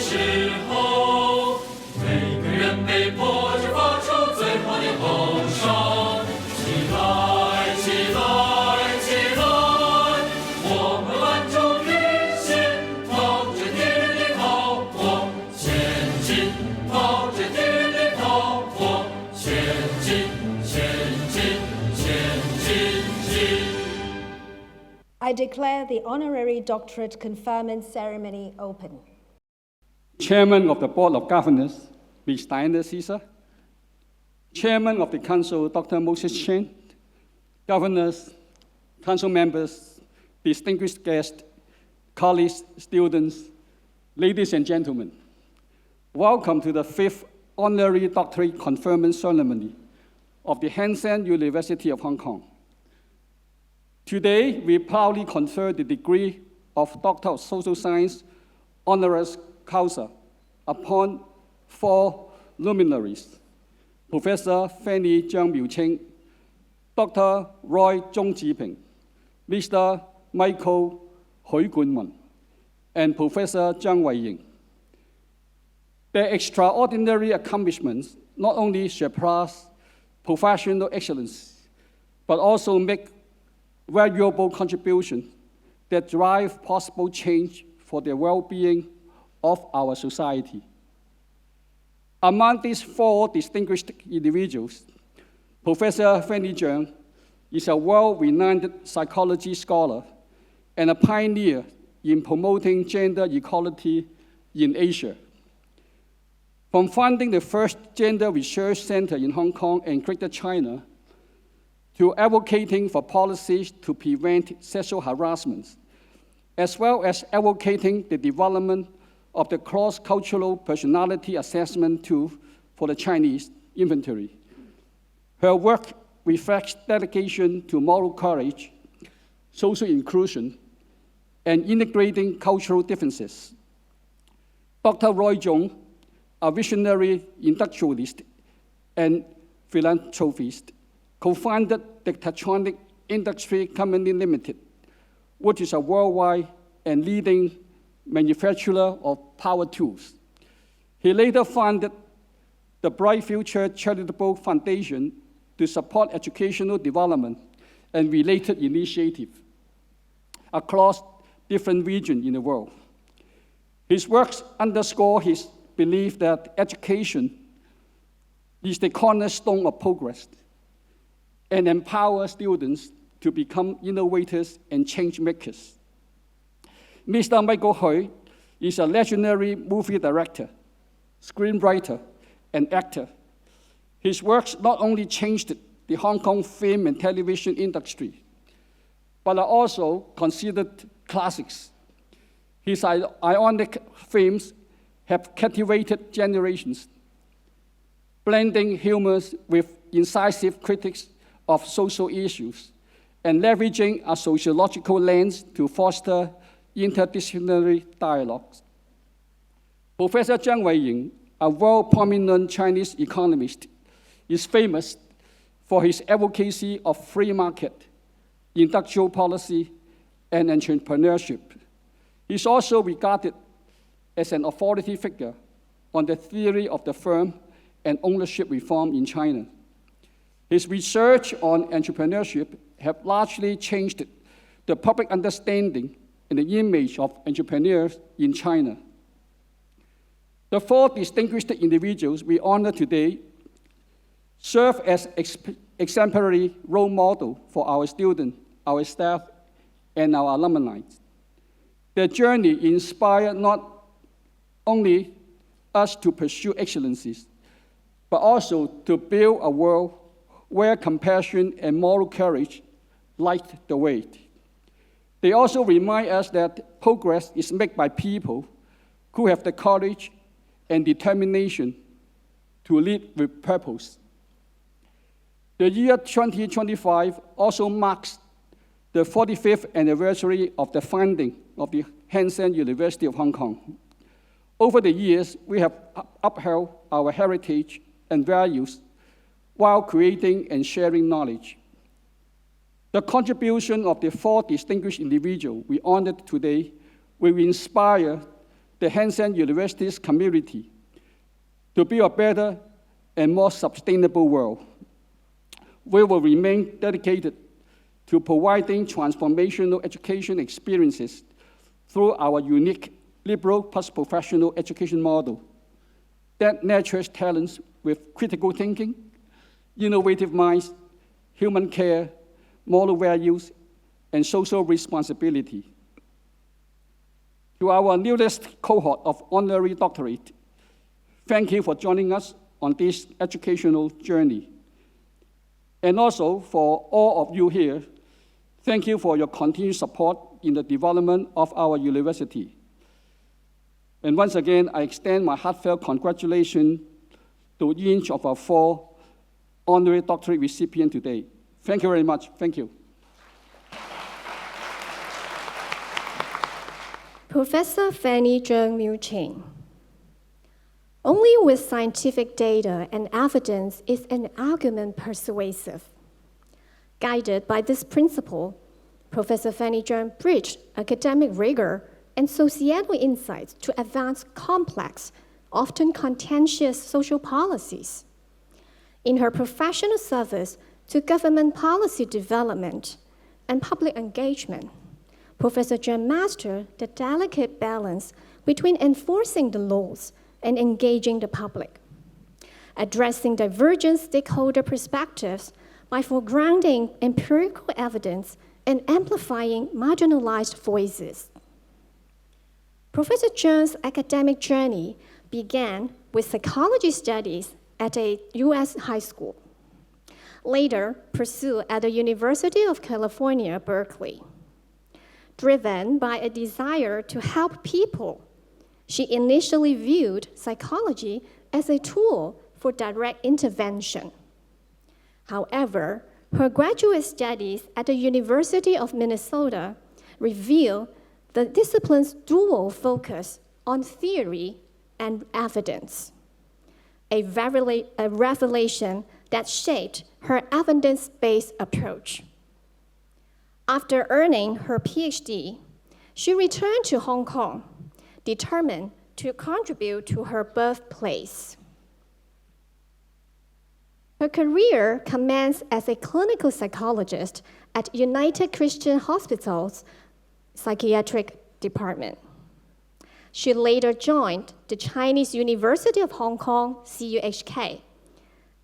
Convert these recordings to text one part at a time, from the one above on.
时候，每个人被迫着发出最后的吼声。起来，起来，起来！我们万众一心，朝着敌人的炮火前进，朝着敌人的炮火前进，前进，前进。I declare the Honorary Doctorate Conferment ceremony open. Chairman of the Board of Governors, Ms. Diana Caesar. Chairman of the Council, Dr. Moses Chen. Governors, Council members, distinguished guests, colleagues, students, ladies and gentlemen. Welcome to the 5th Honorary Doctorate Conferment ceremony of the Hang-Seng University of Hong Kong. Today, we proudly confer the degree of Doctor of Social Science honoris causa upon 4 luminaries: Professor Fanny Zhang Miuqing, Dr. Roy Zhong Jiping, Mr. Michael Hui Gunwen, and Professor Zhang Weiying. Their extraordinary accomplishments not only surpass professional excellence, but also make valuable contributions that drive possible change for the well-being of our society. Among these 4 distinguished individuals, Professor Fanny Zhang is a well-renowned psychology scholar and a pioneer in promoting gender equality in Asia. From founding the first gender research center in Hong Kong and Greater China, to advocating for policies to prevent sexual harassment, as well as advocating the development of the cross-cultural personality assessment tool for the Chinese inventory. Her work reflects dedication to moral courage, social inclusion, and integrating cultural differences. Dr. Roy Zhong, a visionary industrialist and philanthropist, co-founded the Tetronic Industry Company Limited, which is a worldwide and leading manufacturer of power tools. He later founded the Bright Future Charitable Foundation to support educational development and related initiatives across different regions in the world. His works underscore his belief that education is the cornerstone of progress and empower students to become innovators and change makers. Mr. Michael Hui is a legendary movie director, screenwriter, and actor. His works not only changed the Hong Kong film and television industry, but are also considered classics. His iconic films have captivated generations, blending humor with incisive critics of social issues and leveraging a sociological lens to foster interdisciplinary dialogues. Professor Zhang Weiying, a world-prominent Chinese economist, is famous for his advocacy of free market, industrial policy, and entrepreneurship. He's also regarded as an authority figure on the theory of the firm and ownership reform in China. His research on entrepreneurship have largely changed the public understanding and the image of entrepreneurs in China. The 4 distinguished individuals we honor today serve as exemplary role model for our students, our staff, and our alumni. Their journey inspired not only us to pursue excellencies, but also to build a world where compassion and moral courage light the way. They also remind us that progress is made by people who have the courage and determination to lead with purpose. The year 2025 also marks the 45th anniversary of the founding of the Hang-Seng University of Hong Kong. Over the years, we have upheld our heritage and values while creating and sharing knowledge. The contribution of the 4 distinguished individuals we honored today will inspire the Hansen University's community to build a better and more sustainable world. We will remain dedicated to providing transformational education experiences through our unique liberal plus professional education model that nurtures talents with critical thinking, innovative minds, human care, moral values, and social responsibility. To our newest cohort of honorary doctorate, thank you for joining us on this educational journey. And also for all of you here, thank you for your continued support in the development of our university. And once again, I extend my heartfelt congratulations to each of our 4 honorary doctorate recipients today. Thank you very much. Thank you. Professor Fanny Zheng Mu-Ching. Only with scientific data and evidence is an argument persuasive. Guided by this principle, Professor Fanny Zheng bridged academic rigor and societal insights to advance complex, often contentious social policies. In her professional service to government policy development and public engagement, Professor Zheng mastered the delicate balance between enforcing the laws and engaging the public, addressing divergent stakeholder perspectives by foregrounding empirical evidence and amplifying marginalized voices. Professor Zheng's academic journey began with psychology studies at a U.S. high school, later pursued at the University of California, Berkeley. Driven by a desire to help people, she initially viewed psychology as a tool for direct intervention. However, her graduate studies at the University of Minnesota reveal the discipline's dual focus on theory and evidence, a revelation that shaped her evidence-based approach. After earning her PhD, she returned to Hong Kong, determined to contribute to her birthplace. Her career commenced as a clinical psychologist at United Christian Hospital's psychiatric department. She later joined the Chinese University of Hong Kong, CUHK,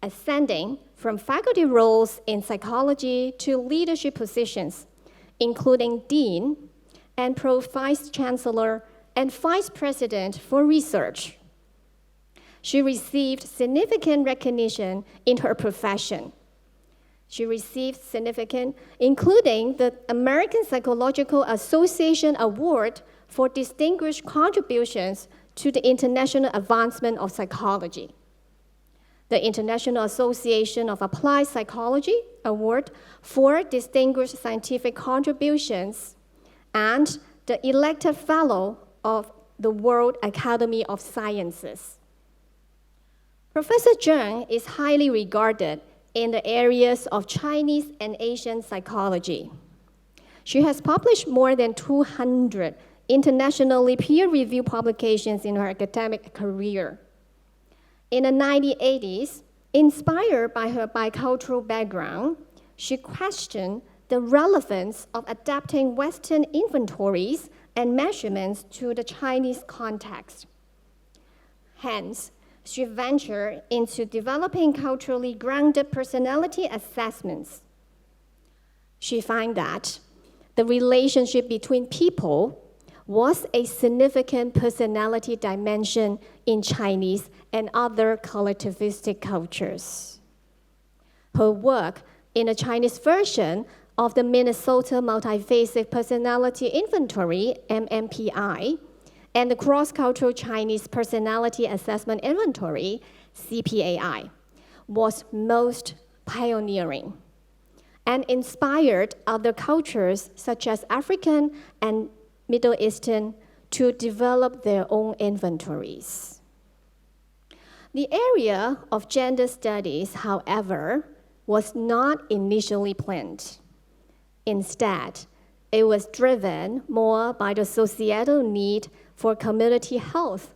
ascending from faculty roles in psychology to leadership positions, including dean and pro-vice chancellor and vice president for research. She received significant recognition in her profession. She received significant, including the American Psychological Association Award for distinguished contributions to the international advancement of psychology, the International Association of Applied Psychology Award for distinguished scientific contributions, and the elected fellow of the World Academy of Sciences. Professor Zheng is highly regarded in the areas of Chinese and Asian psychology. She has published more than 200 internationally peer-reviewed publications in her academic career. In the 1980s, inspired by her bicultural background, she questioned the relevance of adapting Western inventories and measurements to the Chinese context. Hence, she ventured into developing culturally grounded personality assessments. She found that the relationship between people was a significant personality dimension in Chinese and other collectivistic cultures. Her work in the Chinese version of the Minnesota Multiphasic Personality Inventory, MMPI, and the Cross-Cultural Chinese Personality Assessment Inventory, CPAI, was most pioneering and inspired other cultures such as African and Middle Eastern to develop their own inventories. The area of gender studies, however, was not initially planned. Instead, it was driven more by the societal need for community health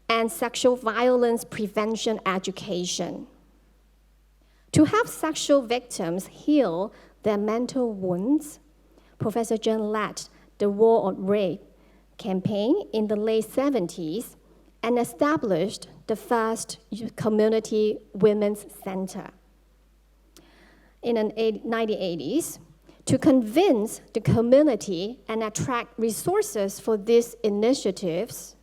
and sexual violence prevention education. To help sexual victims heal their mental wounds, Professor Zheng led the War on Rape campaign in the late 70s and established the first community women's center. In the 1980s, to convince the community and attract resources for these initiatives,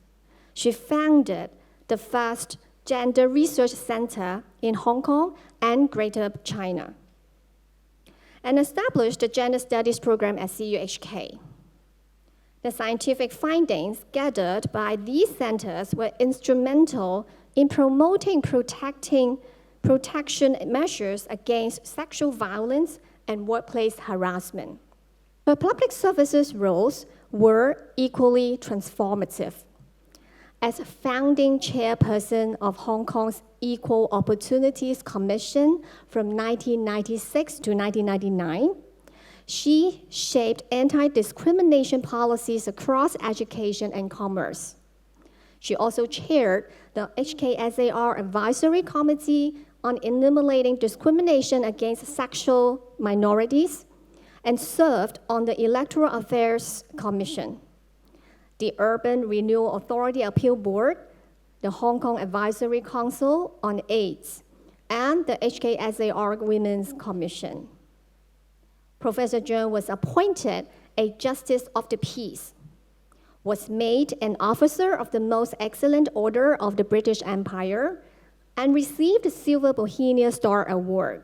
she founded the first gender research center in Hong Kong and Greater China, and established the gender studies program at HSUHK. The scientific findings gathered by these centers were instrumental in promoting protection measures against sexual violence and workplace harassment. Her public services roles were equally transformative. As founding chairperson of Hong Kong's Equal Opportunities Commission from 1996 to 1999, she shaped anti-discrimination policies across education and commerce. She also chaired the HKSAR Advisory Committee on eliminating discrimination against sexual minorities and served on the Electoral Affairs Commission, the Urban Renewal Authority Appeal Board, the Hong Kong Advisory Council on AIDS, and the HKSAR Women's Commission. Professor Zheng was appointed a Justice of the Peace, was made an Officer of the Most Excellent Order of the British Empire, and received the Silver Bohemian Star Award.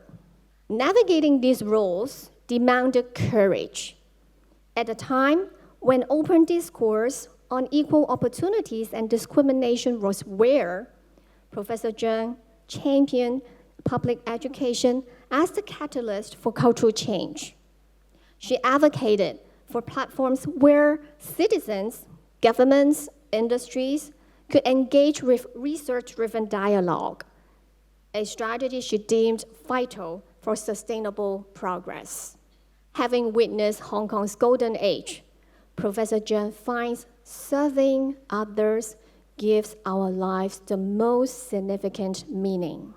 Navigating these roles demanded courage. At a time when open discourse on equal opportunities and discrimination was rare, Professor Zheng championed public education as the catalyst for cultural change. She advocated for platforms where citizens, governments, industries could engage with research-driven dialogue, a strategy she deemed vital for sustainable progress. Having witnessed Hong Kong's golden age, Professor Zheng finds serving others gives our lives the most significant meaning.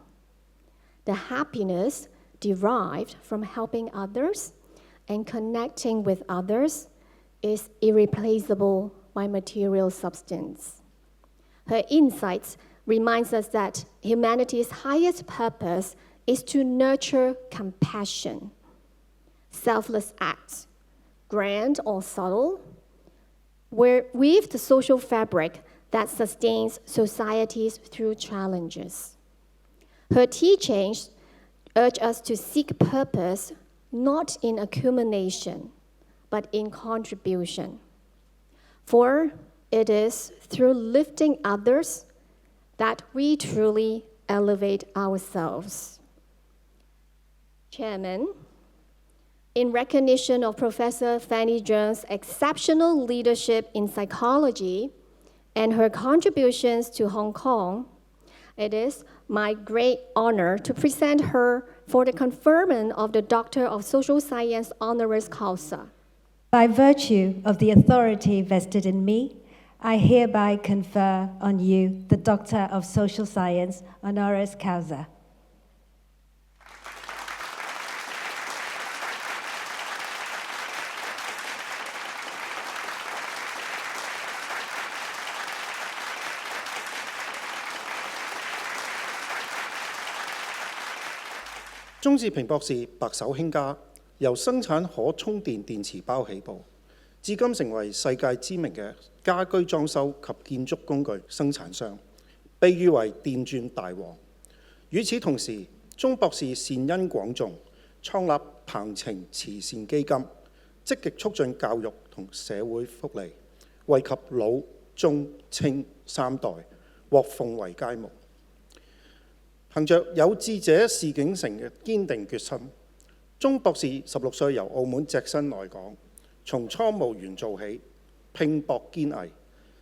The happiness derived from helping others and connecting with others is irreplaceable by material substance. Her insights reminds us that humanity's highest purpose is to nurture compassion. Selfless acts, grand or subtle, weave the social fabric that sustains societies through challenges. Her teachings urge us to seek purpose not in accumulation, but in contribution. For it is through lifting others that we truly elevate ourselves. Chairman, in recognition of Professor Fanny Zheng's exceptional leadership in psychology and her contributions to Hong Kong, it is my great honor to present her for the conferment of the Doctor of Social Science Honoris Causa. By virtue of the authority vested in me, I hereby confer on you the Doctor of Social Science Honoris Causa.鍾志平博士白手興家，由生產可充電電池包起步，至今成為世界知名嘅家居裝修及建築工具生產商，被譽為電鑽大王。與此同時，鍾博士善因廣眾，創立鵬程慈善基金，積極促進教育同社會福利，惠及老、中、青三代，獲奉為楷模。憑着有志者事竟成嘅堅定決心，鍾博士16歲由澳門隻身來港，從倉務員做起，拼搏堅毅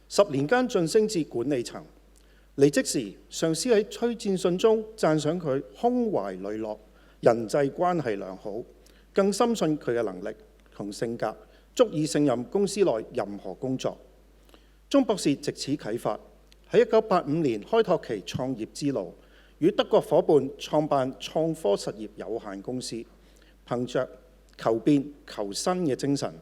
，10年間晉升至管理層。離職時，上司喺推薦信中讚賞佢胸懷磊落，人際關係良好，更深信佢嘅能力同性格足以勝任公司內任何工作。鐘博士藉此啟發，喺1985年開拓其創業之路，與德國伙伴創辦創科實業有限公司，憑着求變求新嘅精神，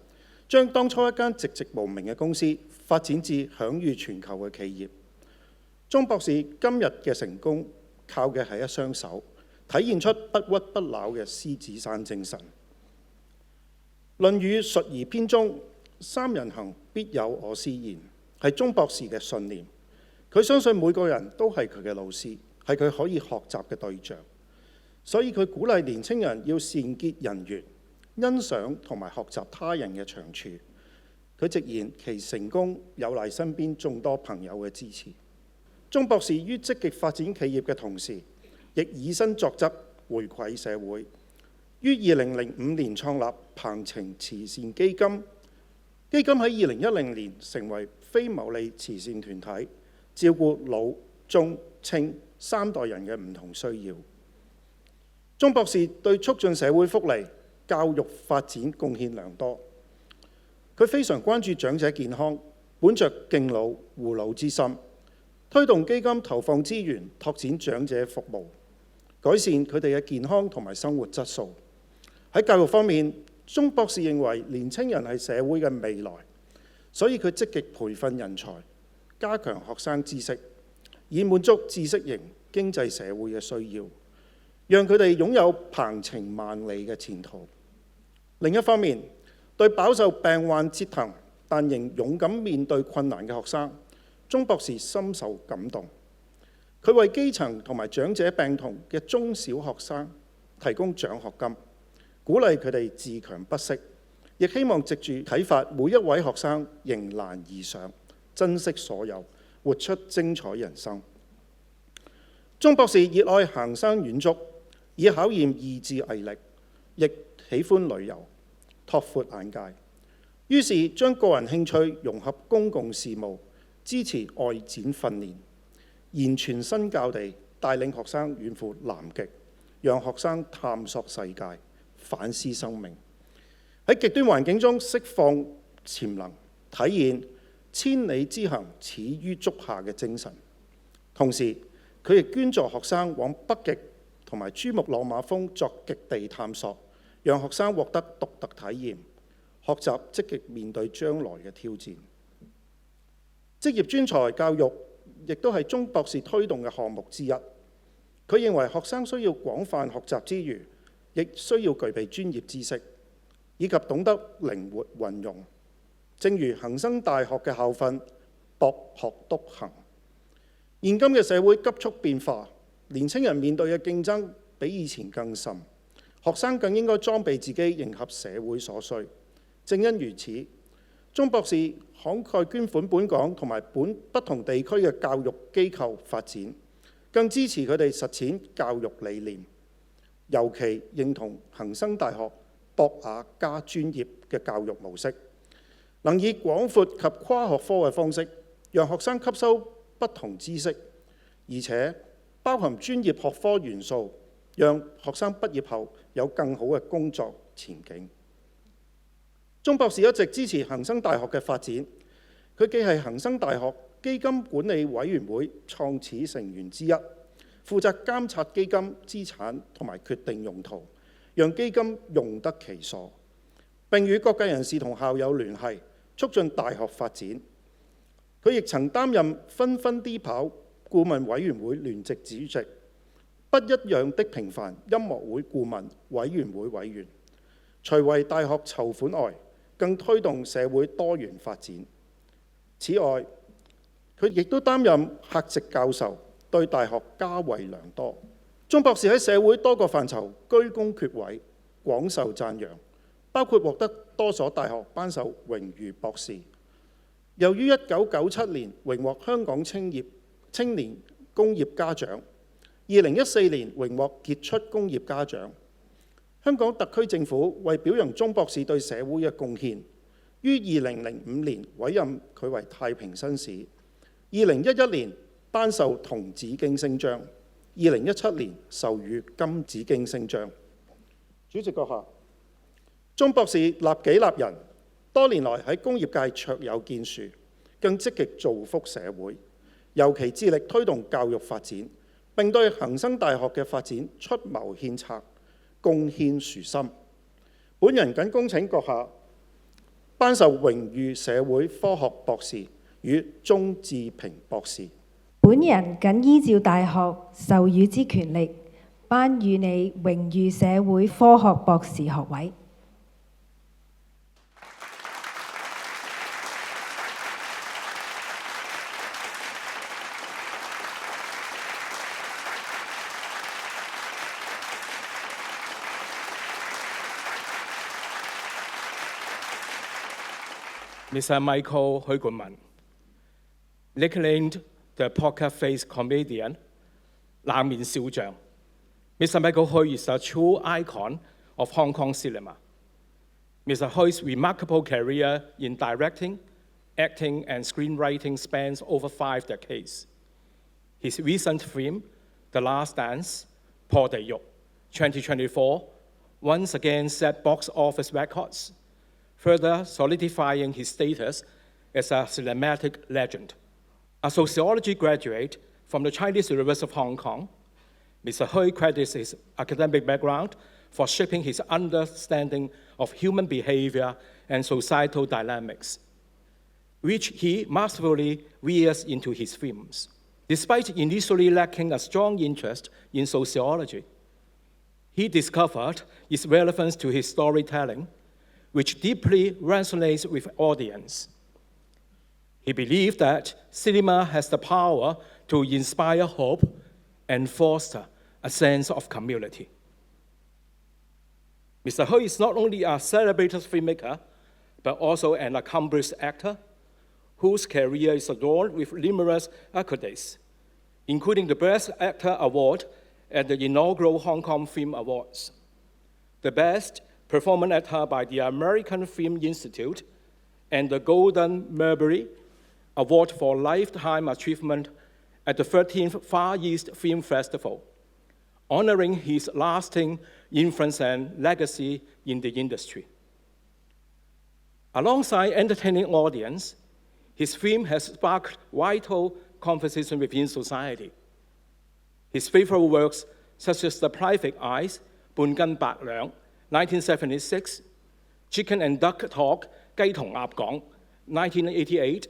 將當初一間籍籍無名嘅公司發展至享譽全球嘅企業。鐘博士今日嘅成功，靠嘅係一雙手，體現出不屈不撓嘅獅子山精神。《論語·述而篇》中，三人行，必有我師焉，係鐘博士嘅信念。佢相信每個人都係佢嘅老師，係佢可以學習嘅對象。所以佢鼓勵年青人要善結人緣，欣賞同埋學習他人嘅長處。佢直言其成功有賴身邊眾多朋友嘅支持。鐘博士於積極發展企業嘅同時，亦以身作則回饋社會。於2005年創立鵬程慈善基金，基金喺2010年成為非牟利慈善團體，照顧老、中、青三代人嘅唔同需要。鐘博士對促進社會福利、教育發展貢獻良多。佢非常關注長者健康，本着敬老護老之心，推動基金投放資源拓展長者服務，改善佢哋嘅健康同埋生活質素。喺教育方面，鐘博士認為年青人係社會嘅未來，所以佢積極培訓人才，加強學生知識，以滿足知識型經濟社會嘅需要，讓佢哋擁有鵬程萬里嘅前途。另一方面，對飽受病患折騰但仍勇敢面對困難嘅學生，鐘博士深受感動。佢為基層同埋長者病童嘅中小學生提供獎學金，鼓勵佢哋自強不息，亦希望藉住啟發每一位學生迎難而上，珍惜所有，活出精彩人生。鐘博士熱愛行山遠足，以考驗意志毅力，亦喜歡旅遊，拓闊眼界。於是將個人興趣融合公共事務，支持外展訓練，言傳身教地帶領學生遠赴南極，讓學生探索世界，反思生命，喺極端環境中釋放潛能，體現千里之行始於足下嘅精神。同時，佢亦捐助學生往北極同埋珠穆朗瑪峰作極地探索，讓學生獲得獨特體驗，學習積極面對將來嘅挑戰。職業專才教育亦都係鐘博士推動嘅項目之一。佢認為學生需要廣泛學習之餘，亦需要具備專業知識，以及懂得靈活運用。正如恒生大學嘅校訓：博學篤行。現今嘅社會急速變化，年青人面對嘅競爭比以前更甚，學生更應該裝備自己迎合社會所需。正因如此，鐘博士慷慨捐款本港同埋不同地區嘅教育機構發展，更支持佢哋實踐教育理念。尤其認同恒生大學博雅加專業嘅教育模式，能以廣闊及跨學科嘅方式，讓學生吸收不同知識，而且包含專業學科元素，讓學生畢業後有更好嘅工作前景。鐘博士一直支持恒生大學嘅發展，佢既係恒生大學基金管理委員會創始成員之一，負責監察基金資產同埋決定用途，讓基金用得其所，並與各界人士同校友聯繫，促進大學發展。佢亦曾擔任紛紛 D 跑顧問委員會聯席主席、不一樣的平凡音樂會顧問委員會委員。除為大學籌款外，更推動社會多元發展。此外，佢亦都擔任客席教授，對大學加惠良多。鐘博士喺社會多個範疇居功厥偉，廣受讚揚，包括獲得多所大學頒授榮譽博士。由於1997年榮獲香港青年工業家獎，2014年榮獲傑出工業家獎。香港特區政府為表揚鐘博士對社會嘅貢獻，於2005年委任佢為太平紳士，2011年頒授銅紫荊星章，2017年授予金紫荊星章。主席閣下，鐘博士立己立人，多年來喺工業界卓有建樹，更積極造福社會，尤其致力推動教育發展，並對恒生大學嘅發展出謀獻策，貢獻殊深。本人謹恭請閣下頒授榮譽社會科學博士與鍾志平博士。本人謹依照大學授予之權力，頒予你榮譽社會科學博士學位。Mr. Michael Hoegman, nicknamed the poker-faced comedian, 冷面笑匠. Mr. Michael Hui is a true icon of Hong Kong cinema. Mr. Hui's remarkable career in directing, acting, and screenwriting spans over 5 decades. His recent film, The Last Dance, 破地獄, 2024, once again set box office records, further solidifying his status as a cinematic legend. A sociology graduate from the Chinese University of Hong Kong, Mr. Hui credits his academic background for shaping his understanding of human behavior and societal dynamics, which he masterfully weaves into his films. Despite initially lacking a strong interest in sociology, he discovered its relevance to his storytelling, which deeply resonates with audience. He believed that cinema has the power to inspire hope and foster a sense of community. Mr. Hui is not only a celebrated filmmaker, but also an accomplished actor whose career is adorned with numerous accolades, including the Best Actor Award at the inaugural Hong Kong Film Awards, the Best Performance Actor by the American Film Institute, and the Golden Mulberry Award for Lifetime Achievement at the 13th Far East Film Festival, honoring his lasting influence and legacy in the industry. Alongside entertaining audience, his film has sparked vital conversation within society. His favorite works, such as The Private Eyes, 半斤八兩, 1976, Chicken and Duck Talk, 雞同鴨講, 1988,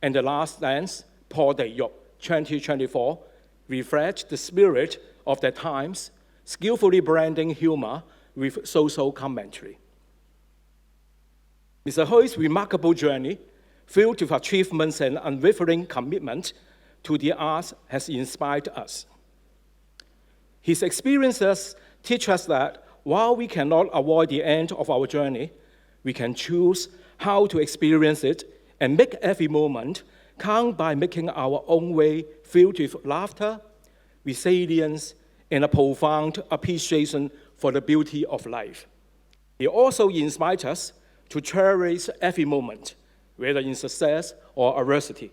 and The Last Dance, 破地獄, 2024, reflect the spirit of their times, skillfully blending humor with social commentary. Mr. Hui's remarkable journey, filled with achievements and unwavering commitment to the arts, has inspired us. His experiences teach us that while we cannot avoid the end of our journey, we can choose how to experience it and make every moment count by making our own way filled with laughter, resilience, and a profound appreciation for the beauty of life. He also inspires us to cherish every moment, whether in success or adversity.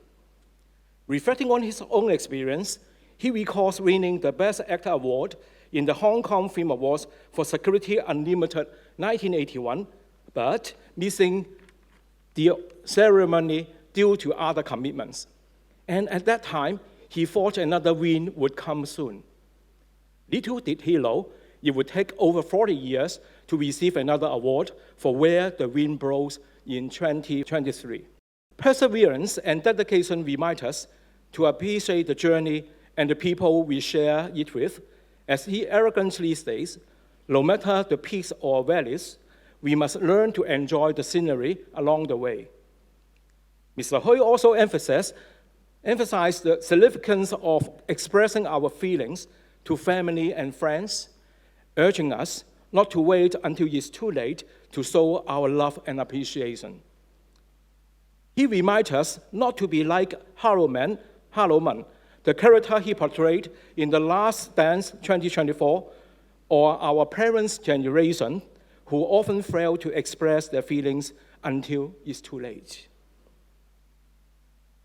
Reflecting on his own experience, he recalls winning the Best Actor Award in the Hong Kong Film Awards for Security Unlimited 1981, but missing the ceremony due to other commitments. And at that time, he thought another win would come soon. Little did he know, it would take over 40 years to receive another award for Where the Wind Blows in 2023. Perseverance and dedication remind us to appreciate the journey and the people we share it with. As he arrogantly states, no matter the peaks or valleys, we must learn to enjoy the scenery along the way. Mr. Hui also emphasized the significance of expressing our feelings to family and friends, urging us not to wait until it's too late to show our love and appreciation. He reminds us not to be like Harloman, the character he portrayed in The Last Dance 2024, or our parents' generation, who often fail to express their feelings until it's too late.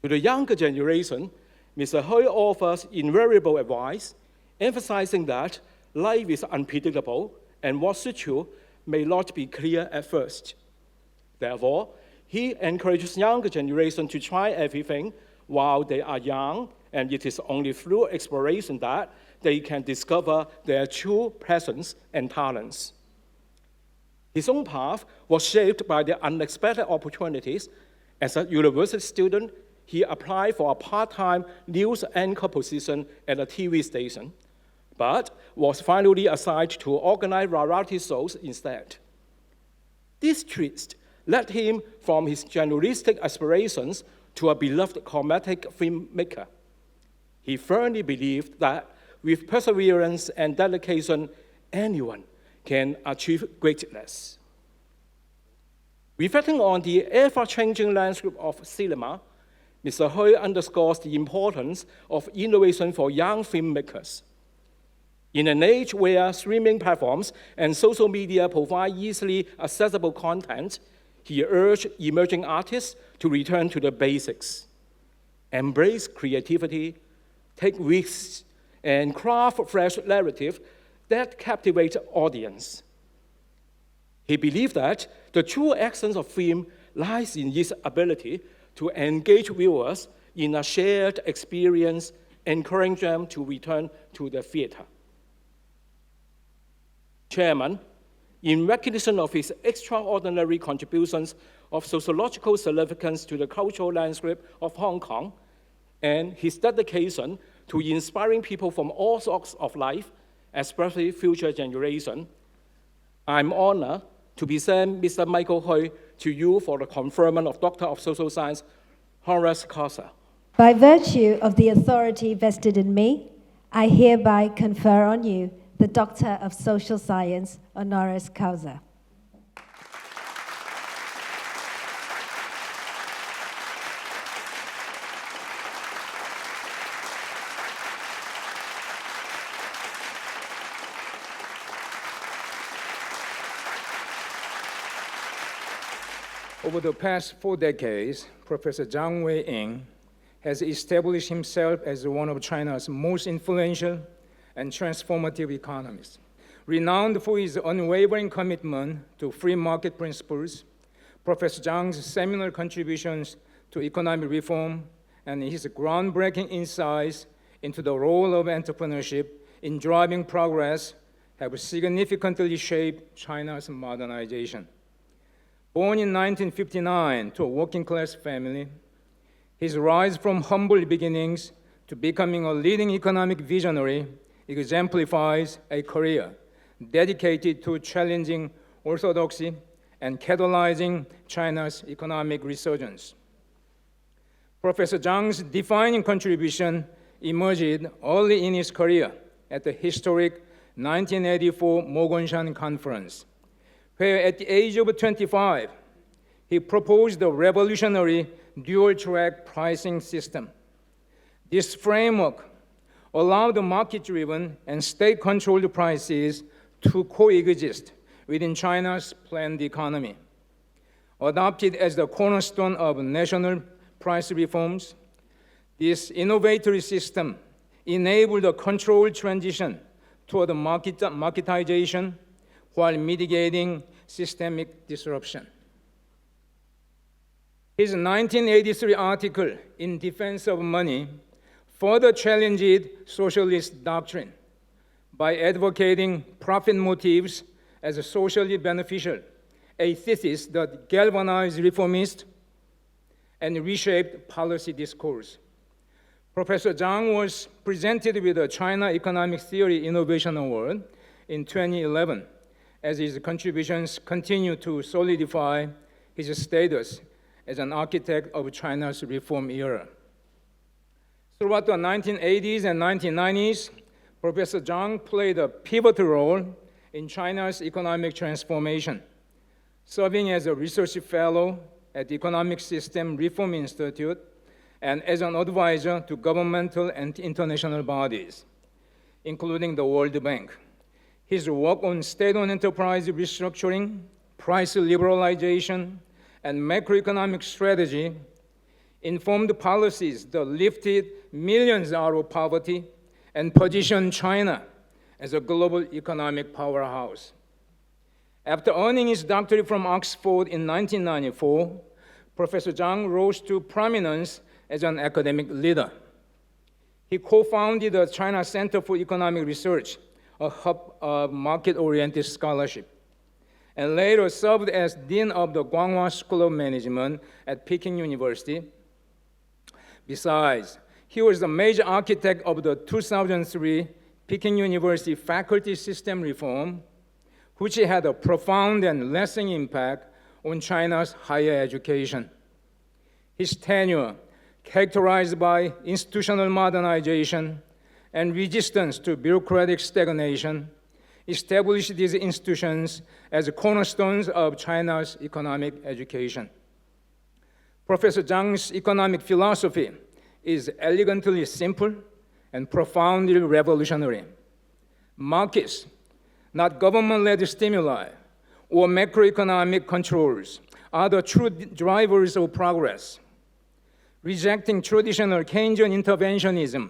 To the younger generation, Mr. Hui offers invaluable advice, emphasizing that life is unpredictable and what suits you may not be clear at first. Therefore, he encourages younger generation to try everything while they are young, and it is only through exploration that they can discover their true presence and talents. His own path was shaped by the unexpected opportunities. As a university student, he applied for a part-time news anchor position at a TV station, but was finally assigned to organize variety shows instead. This twist led him from his journalistic aspirations to a beloved comedic filmmaker. He firmly believed that with perseverance and dedication, anyone can achieve greatness. Reflecting on the ever-changing landscape of cinema, Mr. Hui underscores the importance of innovation for young filmmakers. In an age where streaming platforms and social media provide easily accessible content, he urged emerging artists to return to the basics, embrace creativity, take risks, and craft fresh narratives that captivate the audience. He believed that the true essence of film lies in its ability to engage viewers in a shared experience, encouraging them to return to the theater. Chairman, in recognition of his extraordinary contributions of sociological significance to the cultural landscape of Hong Kong and his dedication to inspiring people from all sorts of life, especially future generations, I'm honored to present Mr. Michael Hui to you for the conferment of Doctor of Social Science, honoris causa. By virtue of the authority vested in me, I hereby confer on you the Doctor of Social Science, honoris causa. Over the past 4 decades, Professor Zhang Wei-Ying has established himself as one of China's most influential and transformative economists. Renowned for his unwavering commitment to free market principles, Professor Zhang's seminal contributions to economic reform and his groundbreaking insights into the role of entrepreneurship in driving progress have significantly shaped China's modernization. Born in 1959 to a working-class family, his rise from humble beginnings to becoming a leading economic visionary exemplifies a career dedicated to challenging orthodoxy and catalyzing China's economic resurgence. Professor Zhang's defining contribution emerged early in his career at the historic 1984 Mogongshan Conference, where at the age of 25, he proposed the revolutionary dual-track pricing system. This framework allowed the market-driven and state-controlled prices to coexist within China's planned economy. Adopted as the cornerstone of national price reforms, this innovative system enabled a controlled transition toward marketization while mitigating systemic disruption. His 1983 article in defense of money further challenged socialist doctrine by advocating profit motives as socially beneficial, a thesis that galvanized reformists and reshaped policy discourse. Professor Zhang was presented with the China Economic Theory Innovation Award in 2011, as his contributions continue to solidify his status as an architect of China's reform era. Throughout the 1980s and 1990s, Professor Zhang played a pivotal role in China's economic transformation, serving as a research fellow at the Economic System Reform Institute and as an advisor to governmental and international bodies, including the World Bank. His work on state-owned enterprise restructuring, price liberalization, and macroeconomic strategy informed policies that lifted millions out of poverty and positioned China as a global economic powerhouse. After earning his doctorate from Oxford in 1994, Professor Zhang rose to prominence as an academic leader. He co-founded the China Center for Economic Research, a hub of market-oriented scholarship, and later served as Dean of the Guanghua School of Management at Peking University. Besides, he was the major architect of the 2003 Peking University faculty system reform, which had a profound and lasting impact on China's higher education. His tenure, characterized by institutional modernization and resistance to bureaucratic stagnation, established these institutions as cornerstones of China's economic education. Professor Zhang's economic philosophy is elegantly simple and profoundly revolutionary. Markets, not government-led stimuli or macroeconomic controls, are the true drivers of progress. Rejecting traditional Keynesian interventionism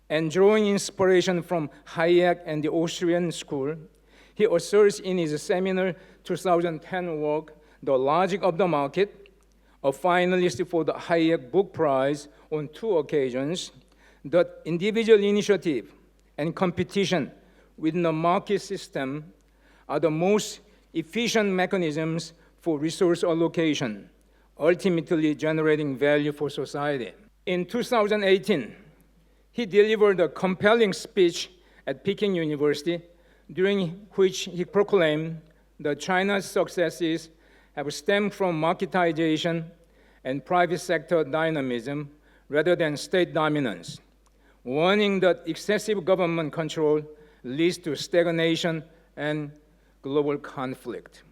and drawing inspiration from Hayek and the Austrian school, he asserts in his seminal 2010 work, The Logic of the Market, a finalist for the Hayek Book Prize on 2 occasions, that individual initiative and competition within the market system are the most efficient mechanisms for resource allocation, ultimately generating value for society. In 2018, he delivered a compelling speech at Peking University, during which he proclaimed that China's successes have stemmed from marketization and private sector dynamism rather than state dominance, warning that excessive government control leads to stagnation and global conflict.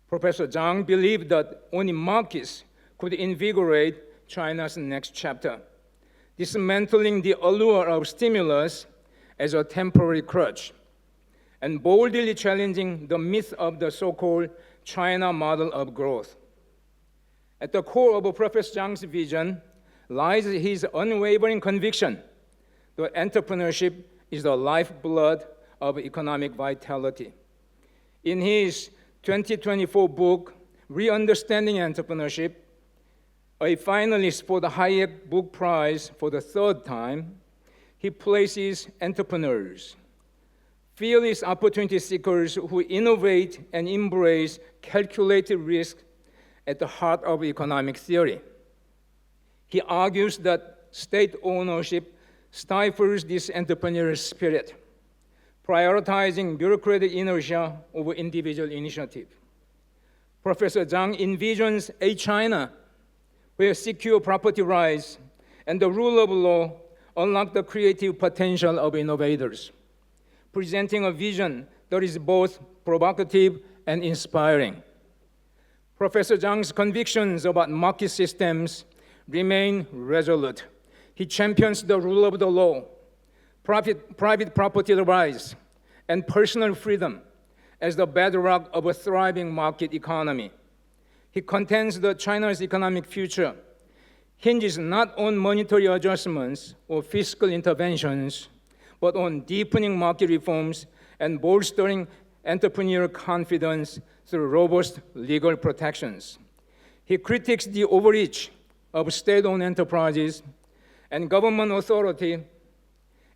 Professor Zhang believed that only markets could invigorate China's next chapter, dismantling the allure of stimulus as a temporary crutch, and boldly challenging the myth of the so-called China model of growth. At the core of Professor Zhang's vision lies his unwavering conviction that entrepreneurship is the lifeblood of economic vitality. In his 2024 book, Re-Understanding Entrepreneurship, a finalist for the Hayek Book Prize for the 3rd time, he places entrepreneurs, fearless opportunity seekers who innovate and embrace calculated risk, at the heart of economic theory. He argues that state ownership stifles this entrepreneurial spirit, prioritizing bureaucratic inertia over individual initiative. Professor Zhang envisions a China where secure property rights and the rule of law unlock the creative potential of innovators, presenting a vision that is both provocative and inspiring. Professor Zhang's convictions about market systems remain resolute. He champions the rule of the law, private property rights, and personal freedom as the bedrock of a thriving market economy. He contends that China's economic future hinges not on monetary adjustments or fiscal interventions, but on deepening market reforms and bolstering entrepreneurial confidence through robust legal protections. He critiques the overreach of state-owned enterprises and government authority,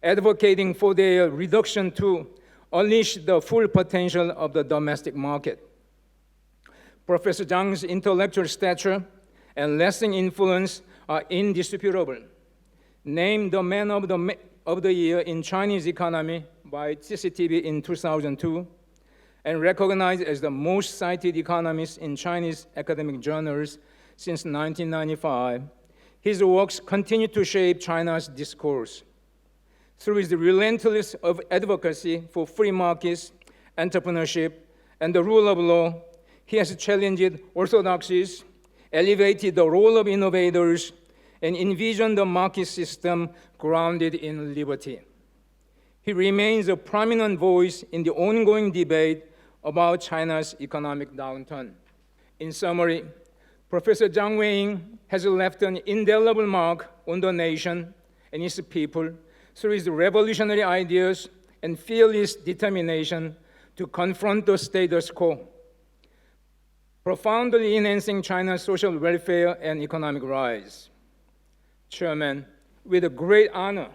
advocating for their reduction to unleash the full potential of the domestic market. Professor Zhang's intellectual stature and lasting influence are indisputable. Named the Man of the Year in Chinese economy by CCTV in 2002, and recognized as the most cited economist in Chinese academic journals since 1995, his works continue to shape China's discourse. Through his relentless advocacy for free markets, entrepreneurship, and the rule of law, he has challenged orthodoxies, elevated the role of innovators, and envisioned the market system grounded in liberty. He remains a prominent voice in the ongoing debate about China's economic downturn. In summary, Professor Zhang Weiying has left an indelible mark on the nation and its people through his revolutionary ideas and fearless determination to confront the status quo, profoundly enhancing China's social welfare and economic rise. Chairman, with great honor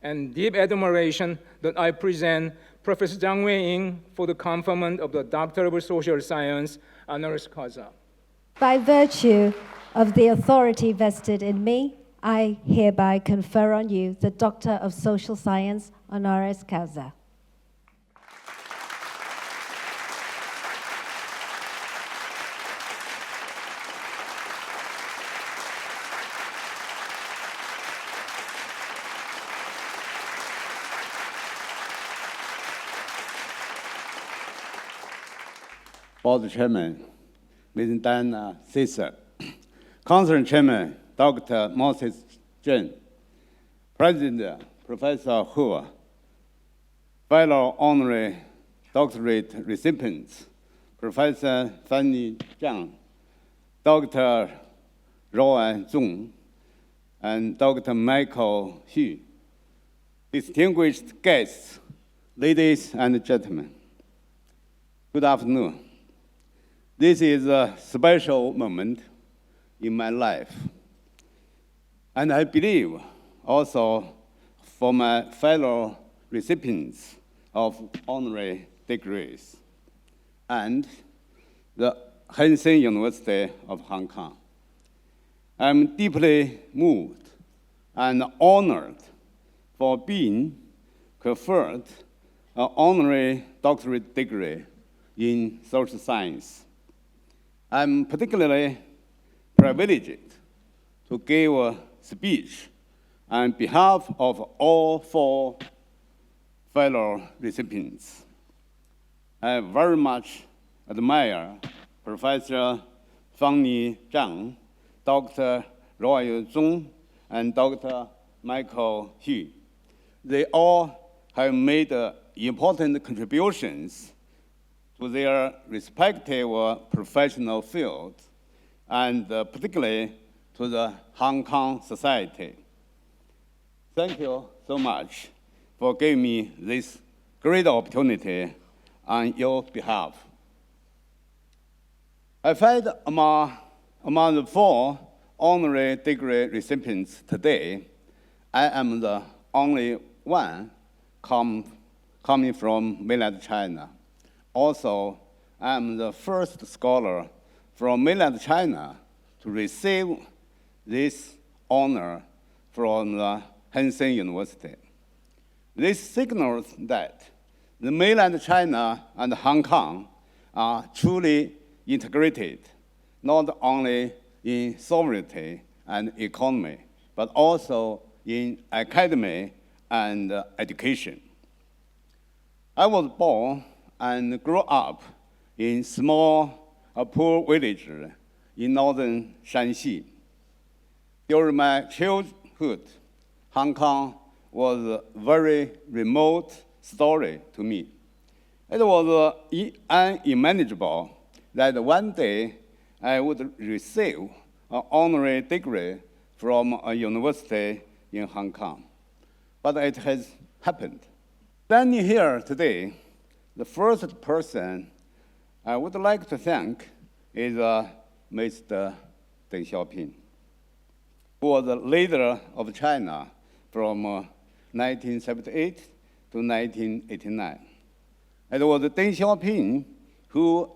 and deep admiration that I present Professor Zhang Wei-ying for the conferment of the Doctorate of Social Science honoris causa. By virtue of the authority vested in me, I hereby confer on you the Doctor of Social Science honoris causa. Board Chairman, Ms. Diana Caesar, Council Chairman, Dr. Moses Zheng, President, Professor Hu, fellow honorary doctorate recipients, Professor Fanny Zhang, Dr. Rowan Zhong, and Dr. Michael Hu, distinguished guests, ladies and gentlemen, good afternoon. This is a special moment in my life, and I believe also for my fellow recipients of honorary degrees and the Hang Seng University of Hong Kong. I'm deeply moved and honored for being conferred an honorary doctorate degree in social science. I'm particularly privileged to give a speech on behalf of all 4 fellow recipients. I very much admire Professor Fanny Zhang, Dr. Roy Zhong, and Dr. Michael Hu. They all have made important contributions to their respective professional fields, and particularly to the Hong Kong society. Thank you so much for giving me this great opportunity on your behalf. I find among the 4 honorary degree recipients today, I am the only one coming from mainland China. Also, I am the first scholar from mainland China to receive this honor from the Hang Seng University. This signals that the mainland China and Hong Kong are truly integrated, not only in sovereignty and economy, but also in academy and education. I was born and grew up in small, poor village in northern Shanxi. During my childhood, Hong Kong was a very remote story to me. It was unimaginable that one day I would receive an honorary degree from a university in Hong Kong. But it has happened. Standing here today, the first person I would like to thank is Mr. Deng Xiaoping, who was the leader of China from 1978 to 1989. It was Deng Xiaoping who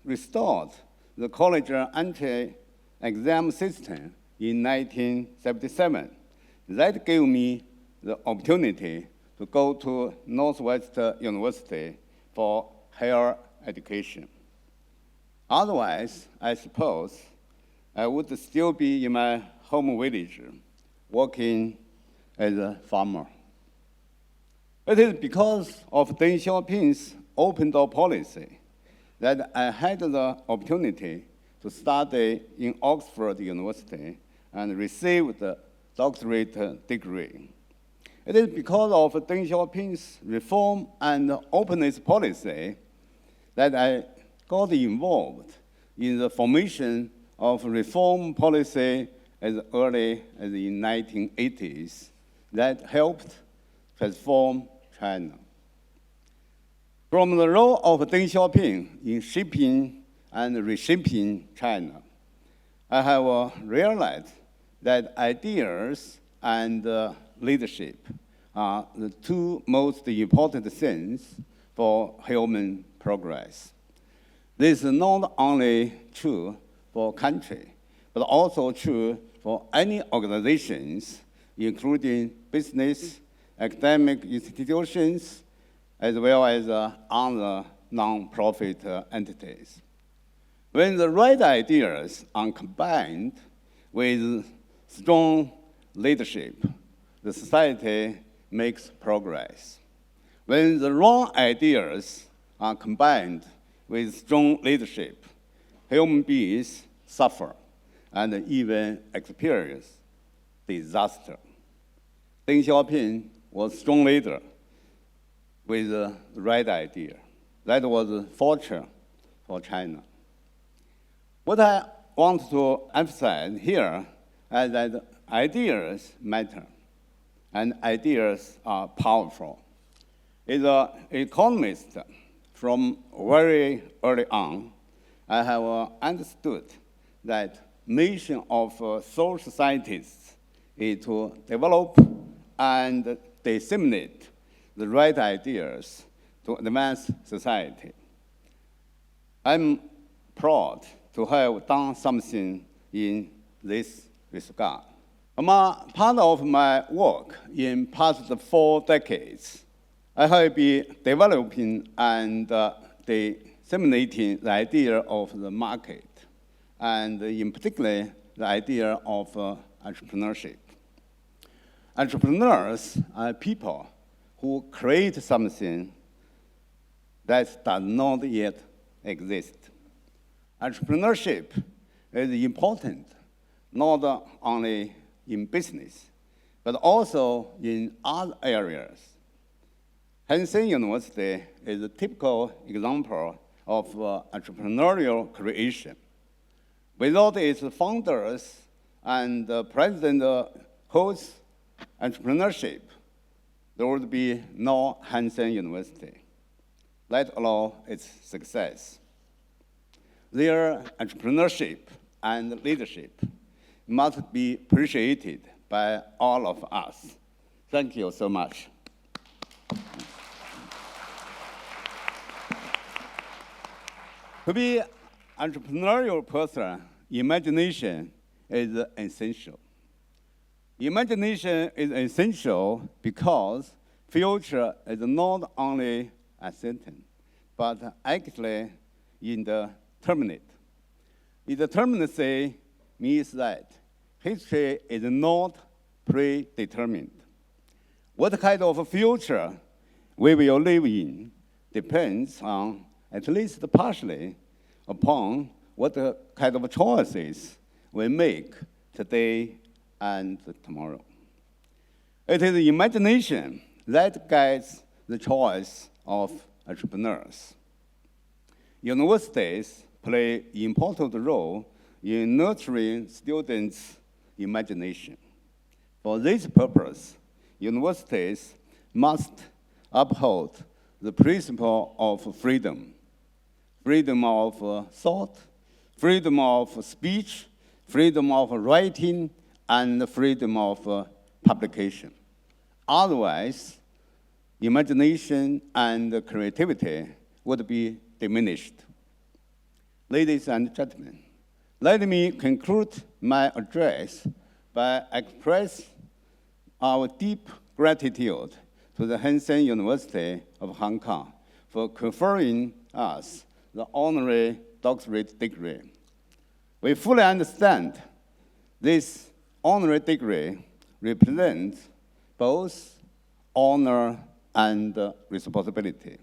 restored the college entry-exam system in 1977. That gave me the opportunity to go to Northwest University for higher education. Otherwise, I suppose I would still be in my home village working as a farmer. It is because of Deng Xiaoping's open door policy that I had the opportunity to study in Oxford University and receive the doctorate degree. It is because of Deng Xiaoping's reform and openness policy that I got involved in the formation of reform policy as early as the 1980s that helped transform China. From the role of Deng Xiaoping in shaping and reshaping China, I have realized that ideas and leadership are the two most important things for human progress. This is not only true for country, but also true for any organizations, including business, academic institutions, as well as other non-profit entities. When the right ideas are combined with strong leadership, the society makes progress. When the wrong ideas are combined with strong leadership, human beings suffer and even experience disaster. Deng Xiaoping was a strong leader with the right idea. That was a fortune for China. What I want to emphasize here is that ideas matter and ideas are powerful. As an economist, from very early on, I have understood that mission of social scientists is to develop and disseminate the right ideas to advance society. I'm proud to have done something in this regard. Among part of my work in past 4 decades, I have been developing and disseminating the idea of the market, and in particular, the idea of entrepreneurship. Entrepreneurs are people who create something that does not yet exist. Entrepreneurship is important not only in business, but also in other areas. Henseng University is a typical example of entrepreneurial creation. Without its founders and President Ho's entrepreneurship, there would be no Henseng University, let alone its success. Their entrepreneurship and leadership must be appreciated by all of us. Thank you so much. To be an entrepreneurial person, imagination is essential. Imagination is essential because future is not only uncertain, but actually indeterminate. Indeterminacy means that history is not predetermined. What kind of future we will live in depends on, at least partially, upon what kind of choices we make today and tomorrow. It is imagination that guides the choice of entrepreneurs. Universities play an important role in nurturing students' imagination. For this purpose, universities must uphold the principle of freedom. Freedom of thought, freedom of speech, freedom of writing, and freedom of publication. Otherwise, imagination and creativity would be diminished. Ladies and gentlemen, let me conclude my address by expressing our deep gratitude to the Henseng University of Hong Kong for conferring us the honorary doctorate degree. We fully understand this honorary degree represents both honor and responsibility.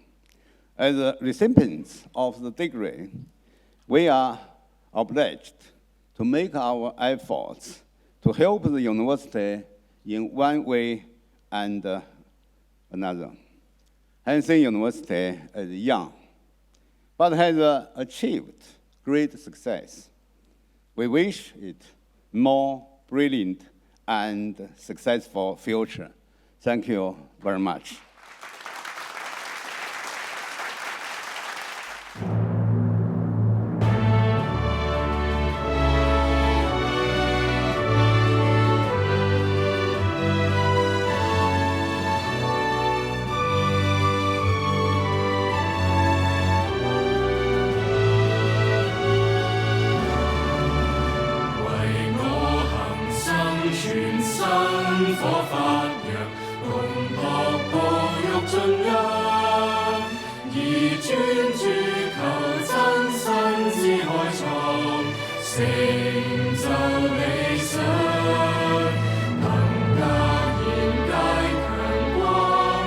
As recipients of the degree, we are obliged to make our efforts to help the university in one way and another. Henseng University is young, but has achieved great success. We wish it more brilliant and successful future. Thank you very much. 發揚，共學保育盡揚，以專注求真身之開創，成就理想，能格言戒強光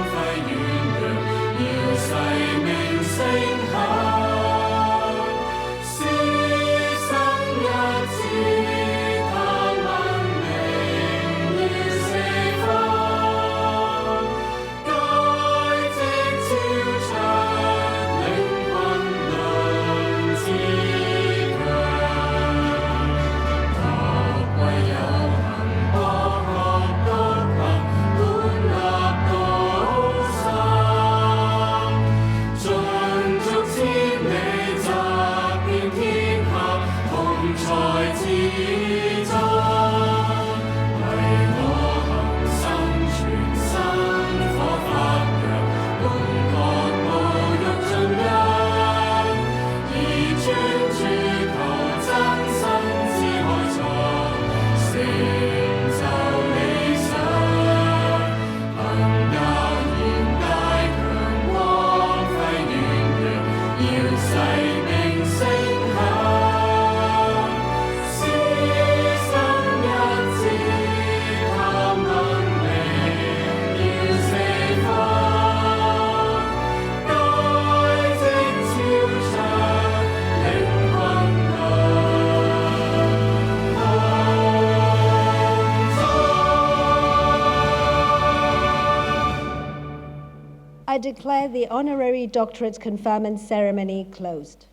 輝遠揚，耀世名聲響。I declare the Honorary Doctorate Conferment ceremony closed.